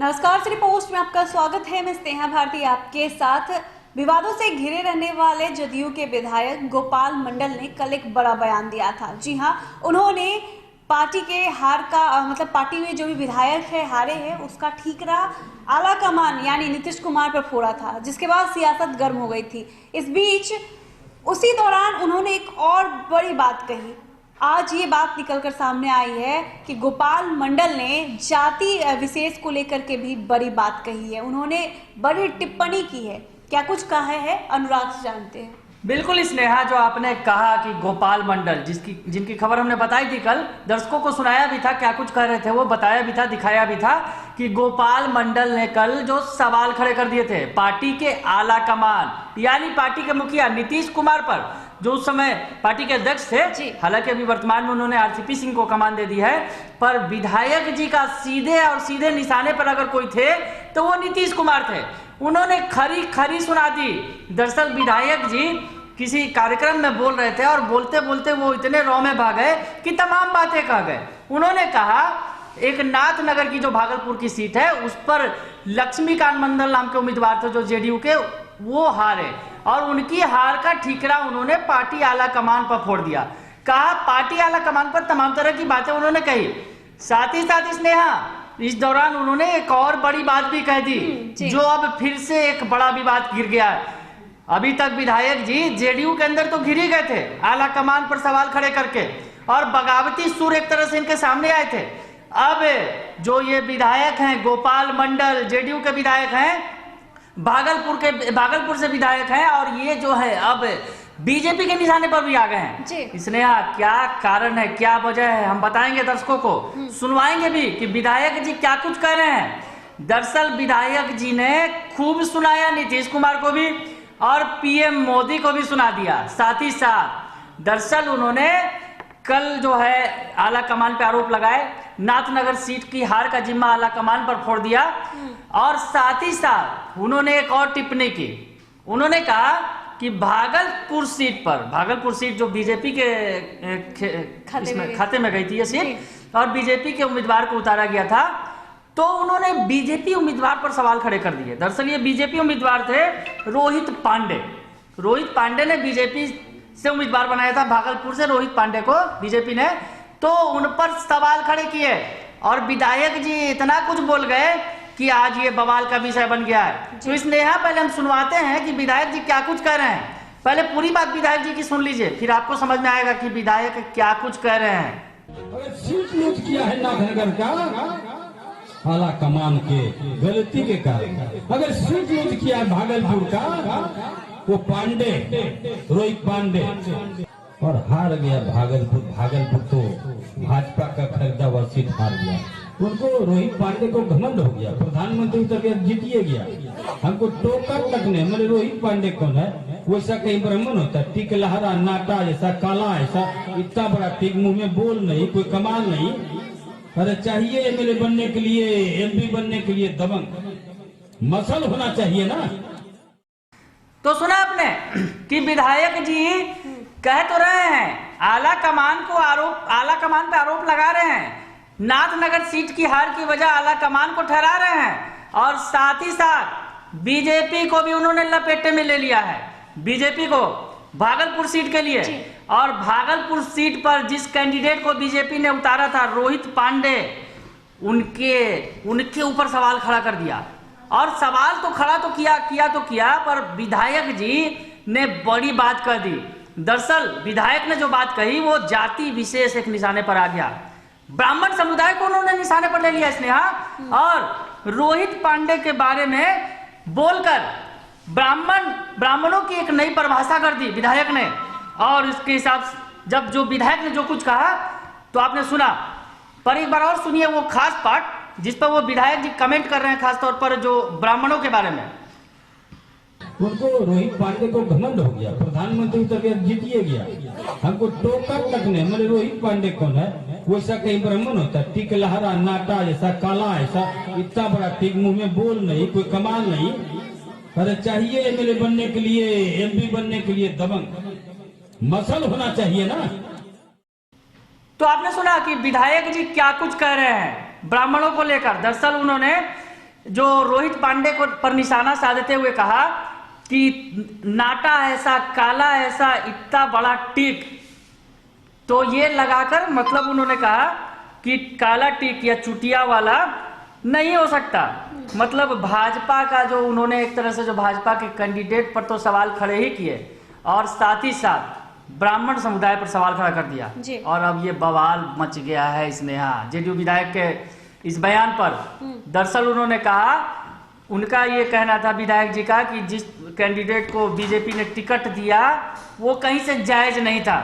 नमस्कार, city post में आपका स्वागत है। मैं स्नेहा भारती आपके साथ। विवादों से घिरे रहने वाले जदयू के विधायक गोपाल मंडल ने कल एक बड़ा बयान दिया था। जी हां, उन्होंने पार्टी के हार का पार्टी में जो भी विधायक है हारे हैं उसका ठीकरा आला कमान यानी नीतीश कुमार पर फोड़ा था, जिसके बाद सियासत गर्म हो गई थी। इस बीच उसी दौरान उन्होंने एक और बड़ी बात कही। आज ये बात निकलकर सामने आई है कि गोपाल मंडल ने जाति विशेष को लेकर के भी बड़ी बात कही है। उन्होंने बड़ी टिप्पणी की है। क्या कुछ कहा है, अनुराग से जानते हैं। बिल्कुल स्नेहा, जो आपने कहा कि गोपाल मंडल जिनकी खबर हमने बताई थी, कल दर्शकों को सुनाया भी था, क्या कुछ कह रहे थे वो बताया भी था, दिखाया भी था कि गोपाल मंडल ने कल जो सवाल खड़े कर दिए थे पार्टी के आला कमान यानी पार्टी के मुखिया नीतीश कुमार पर, जो उस समय पार्टी के अध्यक्ष थे। हालांकि अभी वर्तमान में उन्होंने आरसीपी सिंह को कमान दे दी है, पर विधायक जी का सीधे निशाने पर अगर कोई थे तो वो नीतीश कुमार थे। उन्होंने खरी सुना दी। दरअसल विधायक जी किसी कार्यक्रम में बोल रहे थे और बोलते बोलते वो इतने रौ में भाग गए कि तमाम बातें कह गए। उन्होंने कहा एक नाथनगर की जो भागलपुर की सीट है उस पर लक्ष्मीकांत मंडल नाम के उम्मीदवार थे जो जेडीयू के, वो हारे और उनकी हार का ठीकरा उन्होंने पार्टी आला कमान पर फोड़ दिया। कहा पार्टी आला कमान पर तमाम तरह की बातें उन्होंने कही। साथ ही साथ स्नेहा इस दौरान उन्होंने एक और बड़ी बात भी कह दी, जो अब फिर से एक बड़ा विवाद गिर गया है। अभी तक विधायक जी जेडीयू के अंदर तो घिर ही गए थे आला कमान पर सवाल खड़े करके, और बगावती सुर एक तरह से इनके सामने आए थे। अब जो ये विधायक हैं गोपाल मंडल, जेडीयू के विधायक हैं, भागलपुर से विधायक हैं, और ये जो है अब बीजेपी के निशाने पर भी आ गए हैं। स्नेहा, क्या कारण है, क्या वजह है, हम बताएंगे दर्शकों को, सुनवाएंगे भी कि विधायक जी क्या कुछ कह रहे हैं। दरअसल विधायक जी ने खूब सुनाया नीतीश कुमार को भी और पीएम मोदी को भी सुना दिया। साथ ही साथ दरअसल उन्होंने कल जो है आला कमान पे आरोप लगाए, नाथनगर सीट की हार का जिम्मा आला कमान पर फोड़ दिया, और साथ ही साथ उन्होंने एक और टिप्पणी की। उन्होंने कहा कि भागलपुर सीट जो बीजेपी के खाते में गई थी ये सीट, और बीजेपी के उम्मीदवार को उतारा गया था, तो उन्होंने बीजेपी उम्मीदवार पर सवाल खड़े कर दिए। दरअसल ये बीजेपी उम्मीदवार थे रोहित पांडे ने बीजेपी से उम्मीदवार बनाया था, भागलपुर से रोहित पांडे को बीजेपी ने, तो उन पर सवाल खड़े किए और विधायक जी इतना कुछ बोल गए कि आज ये बवाल का विषय बन गया है। तो स्नेहा, पहले हम सुनवाते हैं कि विधायक जी क्या कुछ कह रहे हैं। पहले पूरी बात विधायक जी की सुन लीजिए, फिर आपको समझ में आएगा कि विधायक क्या कुछ कह रहे हैं। अगर सीट लूट किया है नाथनगर का आला कमान के गलती के कारण, अगर सीट लूट किया है भागलपुर का वो रोहित पांडे, और हार गया भागलपुर तो भाजपा का खरीदा हुआ सीट हार गया। उनको रोहित पांडे को घमंड हो गया, प्रधानमंत्री तक जीतिए गया, हमको टोकर तक नहीं। मैंने रोहित पांडे कौन है, वैसा कहीं ब्राह्मण होता है, टिक लहरा नाटा ऐसा काला ऐसा, इतना बड़ा टिक, मुंह में बोल नहीं, कोई कमाल नहीं। अरे चाहिए एमएलए बनने के लिए, एमपी बनने के लिए दबंग मसल होना चाहिए ना। तो सुना आपने कि विधायक जी कह तो रहे हैं, आला कमान पे आरोप लगा रहे हैं, नाथनगर सीट की हार की वजह आला कमान को ठहरा रहे हैं, और साथ ही साथ बीजेपी को भी उन्होंने लपेटे में ले लिया है, बीजेपी को भागलपुर सीट के लिए। और भागलपुर सीट पर जिस कैंडिडेट को बीजेपी ने उतारा था रोहित पांडे, उनके ऊपर सवाल खड़ा कर दिया। और सवाल तो खड़ा तो किया, पर विधायक जी ने बड़ी बात कह दी। दरअसल विधायक ने जो बात कही वो जाति विशेष एक निशाने पर आ गया, ब्राह्मण समुदाय को उन्होंने निशाने पर ले लिया स्नेहा, और रोहित पांडे के बारे में बोलकर ब्राह्मणों की एक नई परिभाषा कर दी विधायक ने। और इसके हिसाब से जब जो विधायक ने जो कुछ कहा तो आपने सुना, पर एक बार और सुनिए वो खास पार्ट जिस पर वो विधायक जी कमेंट कर रहे हैं, खासतौर पर जो ब्राह्मणों के बारे में। उनको रोहित पांडे को घमंड हो गया, प्रधानमंत्री तक जीतिए गया, हमको टोकर तक नहीं। मैंने रोहित पांडे कौन है, वैसा कहीं ब्राह्मण होता है, टिक लहरा नाटा ऐसा काला ऐसा, इतना बड़ा टिक, मुंह में बोल नहीं, कोई कमाल नहीं। अरे चाहिए एमएलए बनने के लिए, एमपी बनने के लिए दबंग मसल होना चाहिए ना। तो आपने सुना कि विधायक जी क्या कुछ कह रहे हैं ब्राह्मणों को लेकर। दरअसल उन्होंने जो रोहित पांडे को पर निशाना साधते हुए कहा कि नाटा ऐसा, काला ऐसा, इतना बड़ा टिक, तो ये लगाकर मतलब उन्होंने कहा कि काला टिक या चुटिया वाला नहीं हो सकता। मतलब भाजपा का जो उन्होंने एक तरह से जो भाजपा के कैंडिडेट पर तो सवाल खड़े ही किए और साथ ही साथ ब्राह्मण समुदाय पर सवाल खड़ा कर दिया जी। और अब ये बवाल मच गया है इसने। यहाँ जेडीयू विधायक के इस बयान पर दरअसल उन्होंने कहा, उनका ये कहना था विधायक जी का कि जिस कैंडिडेट को बीजेपी ने टिकट दिया वो कहीं से जायज नहीं था।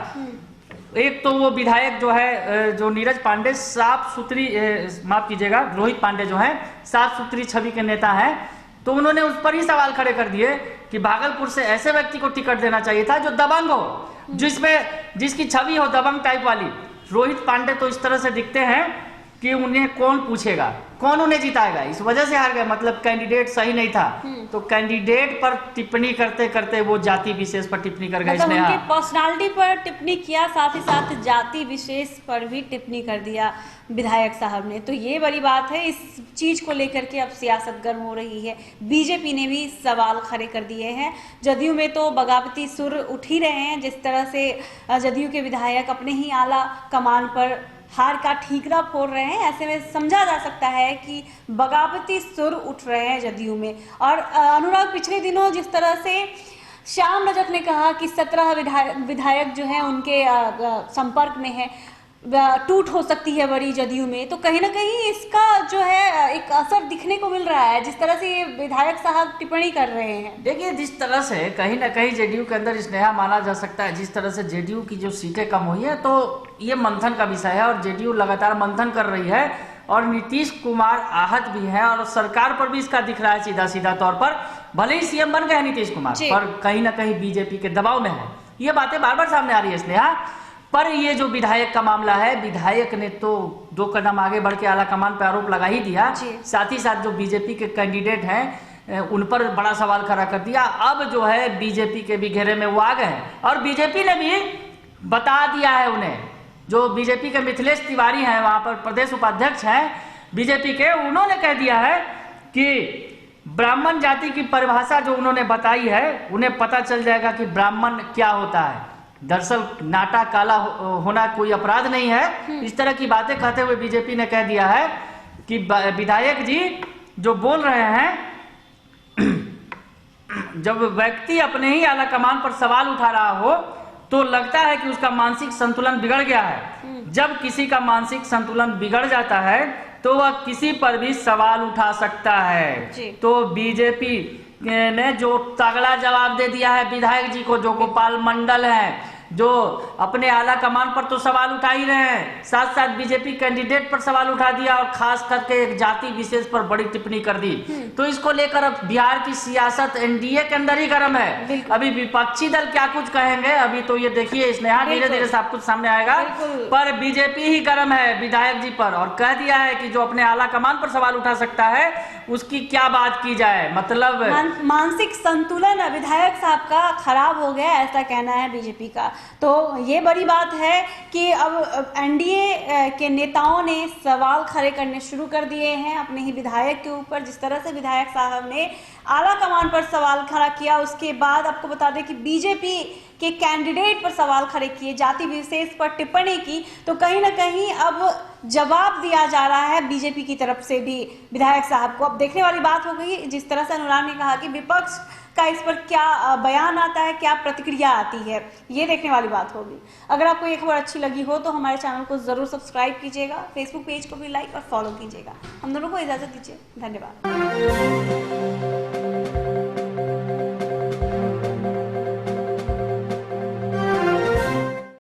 एक तो वो विधायक जो है जो नीरज पांडे साफ सुथरी, माफ कीजिएगा, रोहित पांडे जो है साफ सुथरी छवि के नेता हैं, तो उन्होंने उस पर ही सवाल खड़े कर दिए कि भागलपुर से ऐसे व्यक्ति को टिकट देना चाहिए था जो दबंग हो, जिसकी छवि हो दबंग टाइप वाली। रोहित पांडे तो इस तरह से दिखते हैं कि उन्हें कौन पूछेगा, कौन उन्हें जिताएगा, इस वजह से हार गए। मतलब कैंडिडेट सही नहीं था, तो कैंडिडेट पर टिप्पणी करते करते वो जाति विशेष पर टिप्पणी कर गए। मतलब उनके पर्सनालिटी पर टिप्पणी किया, साथ ही साथ जाति विशेष पर भी टिप्पणी कर दिया विधायक साहब ने। तो ये बड़ी बात है, इस चीज को लेकर के अब सियासत गर्म हो रही है। बीजेपी ने भी सवाल खड़े कर दिए हैं। जदयू में तो बगावती सुर उठ ही रहे हैं, जिस तरह से जदयू के विधायक अपने ही आला कमान पर हार का ठीकरा फोड़ रहे हैं। ऐसे में समझा जा सकता है कि बगावती सुर उठ रहे हैं जदयू में। और अनुराग, पिछले दिनों जिस तरह से श्याम रजक ने कहा कि 17 विधायक जो हैं उनके संपर्क में है, टूट हो सकती है बड़ी जदयू में, तो कहीं ना कहीं इसका जो है एक असर दिखने को मिल रहा है, जिस तरह से ये विधायक साहब टिप्पणी कर रहे हैं। देखिए, जिस तरह से कहीं ना कहीं जेडीयू के अंदर स्नेहा माना जा सकता है, जिस तरह से जेडीयू की जो सीटें कम हुई है, तो ये मंथन का विषय है और जेडीयू लगातार मंथन कर रही है और नीतीश कुमार आहत भी है और सरकार पर भी इसका दिख रहा है सीधा सीधा तौर पर। भले ही सीएम बन गए नीतीश कुमार, पर कहीं ना कहीं बीजेपी के दबाव में है। ये बातें बार बार सामने आ रही है स्नेहा। पर ये जो विधायक का मामला है, विधायक ने तो 2 कदम आगे बढ़ के आला कमान पर आरोप लगा ही दिया, साथ ही साथ जो बीजेपी के कैंडिडेट हैं उन पर बड़ा सवाल खड़ा कर दिया। अब जो है बीजेपी के भी घेरे में वो आ गए हैं और बीजेपी ने भी बता दिया है उन्हें, जो बीजेपी के मिथिलेश तिवारी हैं, वहां पर प्रदेश उपाध्यक्ष हैं बीजेपी के, उन्होंने कह दिया है कि ब्राह्मण जाति की परिभाषा जो उन्होंने बताई है, उन्हें पता चल जाएगा कि ब्राह्मण क्या होता है। दरअसल नाटा काला होना कोई अपराध नहीं है। इस तरह की बातें कहते हुए बीजेपी ने कह दिया है कि विधायक जी जो बोल रहे हैं, जब व्यक्ति अपने ही आला कमान पर सवाल उठा रहा हो तो लगता है कि उसका मानसिक संतुलन बिगड़ गया है। जब किसी का मानसिक संतुलन बिगड़ जाता है तो वह किसी पर भी सवाल उठा सकता है। तो बीजेपी ने जो तगड़ा जवाब दे दिया है विधायक जी को, जो गोपाल मंडल हैं, जो अपने आला कमान पर तो सवाल उठा ही रहे हैं, साथ साथ बीजेपी कैंडिडेट पर सवाल उठा दिया और खास करके एक जाति विशेष पर बड़ी टिप्पणी कर दी। तो इसको लेकर अब बिहार की सियासत एनडीए के अंदर ही गर्म है। अभी विपक्षी दल क्या कुछ कहेंगे, अभी तो ये देखिए स्नेहा, धीरे धीरे सब कुछ सामने आएगा। पर बीजेपी ही गर्म है विधायक जी पर और कह दिया है कि जो अपने आला कमान पर सवाल उठा सकता है उसकी क्या बात की जाए। मतलब मानसिक संतुलन विधायक साहब का खराब हो गया, ऐसा कहना है बीजेपी का। तो ये बड़ी बात है कि अब एनडीए के नेताओं ने सवाल खड़े करने शुरू कर दिए हैं अपने ही विधायक के ऊपर। जिस तरह से विधायक साहब ने आला कमान पर सवाल खड़ा किया, उसके बाद आपको बता दें कि बीजेपी के कैंडिडेट पर सवाल खड़े किए, जाति विशेष पर टिप्पणी की, तो कहीं ना कहीं अब जवाब दिया जा रहा है बीजेपी की तरफ से भी विधायक साहब को। अब देखने वाली बात हो गई, जिस तरह से अनुराग ने कहा कि विपक्ष का इस पर क्या बयान आता है, क्या प्रतिक्रिया आती है, ये देखने वाली बात होगी। अगर आपको ये खबर अच्छी लगी हो तो हमारे चैनल को जरूर सब्सक्राइब कीजिएगा, फेसबुक पेज को भी लाइक और फॉलो कीजिएगा। हम दोनों को इजाजत दीजिए, धन्यवाद।